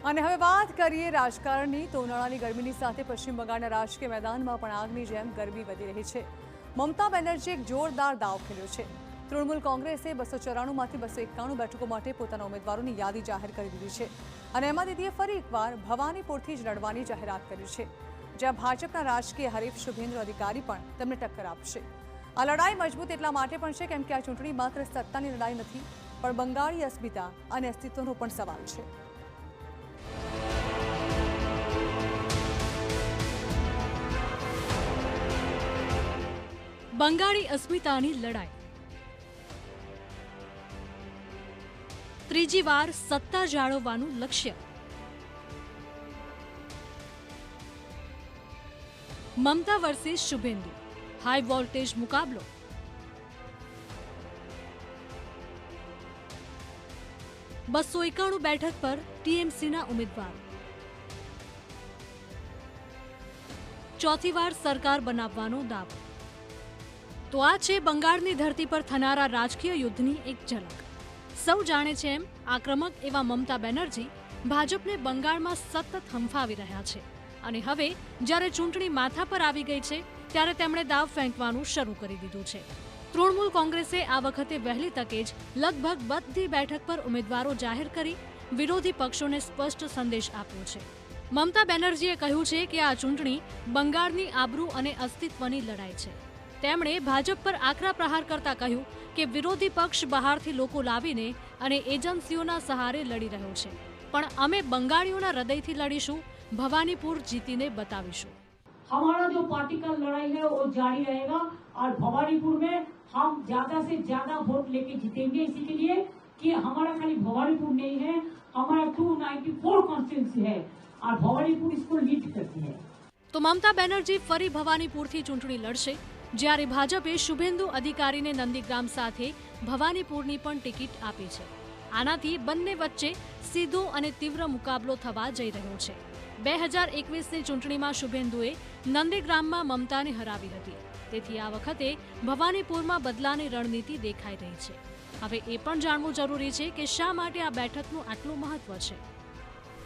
અને હવે વાત કરીએ રાજકારણની તો ઉનાળાની ગરમીની સાથે પશ્ચિમ બંગાળના રાજકીય મેદાનમાં પણ આગની જેમ ગરમી વધી રહી છે। મમતા બેનર્જીએ એક જોરદાર દાવ ખેલ્યો છે। તૃણમૂલ કોંગ્રેસે 294માંથી 291 બેઠકો માટે પોતાના ઉમેદવારોની યાદી જાહેર કરી દીધી છે અને એમાં દીદીએ ફરી એકવાર ભવાનીપુરથી જ લડવાની જાહેરાત કરી છે, જ્યાં ભાજપના રાજકીય હરીફ શુભેન્દુ અધિકારી પણ તેમને ટક્કર આપશે। આ લડાઈ મજબૂત એટલા માટે પણ છે કેમ કે આ ચૂંટણી માત્ર સત્તાની લડાઈ નથી, પણ બંગાળી અસ્મિતા અને અસ્તિત્વનો પણ સવાલ છે। બંગાળી અસ્મિતાની લડાઈ, ત્રીજી વાર સત્તા જાળવવાનું લક્ષ્ય। મમતા વર્સિસ શુભેન્દુ, હાઈ વોલ્ટેજ મુકાબલો। બસો 91 બેઠક પર ટીએમસીના ઉમેદવારો, ચોથી વાર સરકાર બનાવવાનો દાવો। તો આ છે બંગાળની ધરતી પર થનારા રાજકીય યુદ્ધની એક ઝલક। સૌ જાણે છે એમ આક્રમક એવા મમતા બેનર્જી ભાજપને બંગાળમાં સતત હંફાવી રહ્યા છે અને હવે જ્યારે ચૂંટણી માથા પર આવી ગઈ છે ત્યારે તેમણે દાવ ફેંકવાનું શરૂ કરી દીધું છે। તૃણમૂલ કોંગ્રેસે આ વખતે વહેલી તકે જ લગભગ બધી બેઠક પર ઉમેદવારો જાહેર કરી વિરોધી પક્ષોને સ્પષ્ટ સંદેશ આપ્યો છે। મમતા બેનર્જીએ કહ્યું છે કે આ ચૂંટણી બંગાળની આબરૂ અને અસ્તિત્વની લડાઈ છે। તેમણે ભાજપ પર આકરા પ્રહાર કરતા કહ્યું કે વિરોધી પક્ષ બહારથી લોકો લાવીને અને એજન્સીઓના સહારે લડી રહ્યો છે, પણ અમે બંગાળીઓના હૃદયથી લડીશું, ભવાનીપુર જીતીને બતાવીશું। हमारा जो पार्टी का लड़ाई है वो जारी रहेगा और भवानीपुर में हम ज्यादा से ज्यादा वोट लेके जीतेंगे, इसी के लिए कि हमारा खाली भवानीपुर नहीं है, हमारा 294 कॉन्स्टिट्यूंसी है और भवानीपुर इसको लीड करती है। तो ममता बेनर्जी फरी भवानीपुरથી ચૂંટણી લડશે, જ્યારે ભાજપે શુભેન્દુ અધિકારીને નંદીગ્રામ સાથે ભવાનીપુરની પણ ટિકિટ આપી છે। આનાથી બંને વચ્ચે સીધો અને તીવ્ર મુકાબલો થવા જઈ રહ્યો છે। 2021ની ચૂંટણીમાં શુભેન્દુએ નંદીગ્રામમાં મમતાને હરાવી હતી, તેથી આ વખતે ભવાનીપુરમાં બદલાની રણનીતિ દેખાઈ રહી છે। હવે એ પણ જાણવું જરૂરી છે કે શા માટે આ બેઠકનું આટલું મહત્વ છે।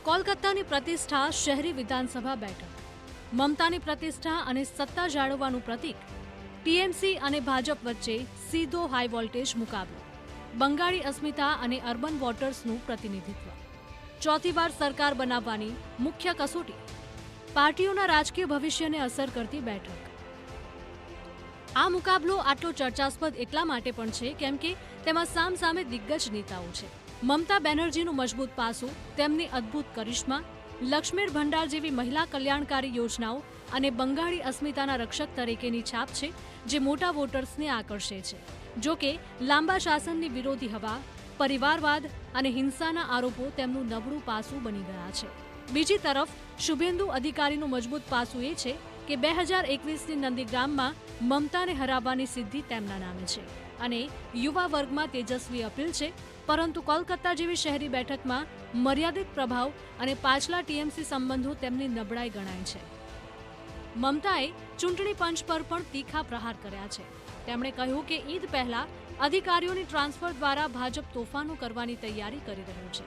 કોલકાતાની પ્રતિષ્ઠા શહેરી વિધાનસભા બેઠક, મમતાની પ્રતિષ્ઠા અને સત્તા જાળવવાનું પ્રતીક, ટીએમસી અને ભાજપ વચ્ચે સીધો હાઈ વોલ્ટેજ મુકાબલો, બંગાળી અસ્મિતા અને અર્બન વોટર્સનું પ્રતિનિધિત્વ, ચોથી વાર સરકાર બનાવવાની મુખ્ય કસોટી, પાર્ટીઓના રાજકીય ભવિષ્યને અસર કરતી બેઠક। આ મુકાબલો આટલો ચર્ચાસ્પદ એટલા માટે પણ છે કેમ કે તેમાં સામસામે દિગ્ગજ નેતાઓ છે। મમતા બેનર્જીનું મજબૂત પાસું તેમની અદ્ભુત કરિશ્મા, લક્ષ્મીર ભંડાર જેવી મહિલા કલ્યાણકારી યોજનાઓ અને બંગાળી અસ્મિતાના રક્ષક તરીકેની છાપ છે, જે મોટા વોટર્સને આકર્ષે છે। જો કે લાંબા શાસનની વિરોધી હવા, પરિવારવાદ અને હિંસાના આરોપો તેમનું નબળું પાસું બની ગયા છે। બીજી તરફ શુભેન્દુ અધિકારીનું મજબૂત પાસું એ છે કે 2021ની નંદીગ્રામમાં મમતાને હરાવવાની સિદ્ધિ તેમના નામે છે અને યુવા વર્ગમાં તેજસ્વી અપીલ છે, પરંતુ કોલકાતા જેવી શહેરી બેઠકમાં મર્યાદિત પ્રભાવ અને પાછલા ટીએમસી સંબંધો તેમની નબળાઈ ગણાય છે। મમતાએ ચૂંટણી પંચ પર પણ તીખા પ્રહાર કર્યા છે। તેમણે કહ્યું કે ઈદ પહેલા અધિકારીઓની ટ્રાન્સફર દ્વારા ભાજપ તોફાનો કરવાની તૈયારી કરી રહ્યું છે।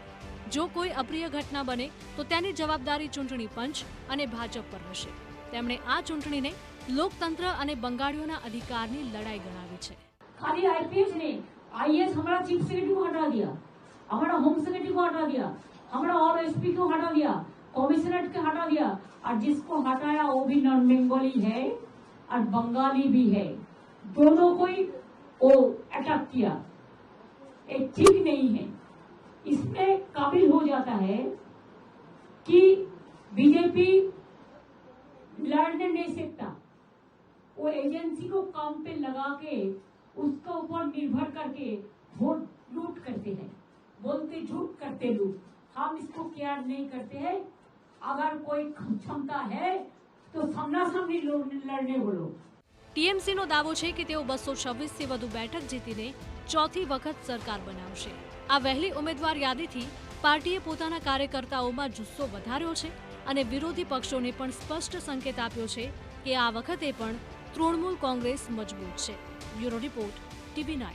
જો કોઈ અપ્રિય ઘટના બને તો તેની જવાબદારી ચૂંટણી પંચ અને ભાજપ પર હશે। તેમણે આ ચૂંટણીને લોકતંત્ર અને બંગાળીઓના અધિકારની લડાઈ ગણાવી છે। खाली आईपीएस ने आईएएस हमारा चीफ सेक्रेटरी को हटा दिया, हमारा होम सेक्रेटरी को हटा दिया, हमारा और एसपी को हटा दिया, कमिश्नरेट को हटा दिया, और जिसको हटाया वो भी नॉन बंगाली है और बंगाली भी है, दोनों को ही वो अटैक किया। ये ठीक नहीं है। इसमें काबिल हो जाता है कि बीजेपी लड़ने नहीं सकता, वो एजेंसी को काम पे लगा के उसके ऊपर निर्भर करके वोट लूट करते हैं, बोलते झूठ करते लोग। हम इसको केयर नहीं करते हैं। अगर कोई क्षमता है तो सामना सामनी लड़ने बोलो। ટીએમસીનો દાવો છે કે તેઓ 226થી વધુ બેઠક જીતીને ચોથી વખત સરકાર બનાવશે। આ વહેલી ઉમેદવાર યાદીથી પાર્ટીએ પોતાના કાર્યકર્તાઓમાં જુસ્સો વધાર્યો છે અને વિરોધી પક્ષોને પણ સ્પષ્ટ સંકેત આપ્યો છે કે આ વખતે પણ તૃણમૂલ કોંગ્રેસ મજબૂત છે। Bureau report, TV9।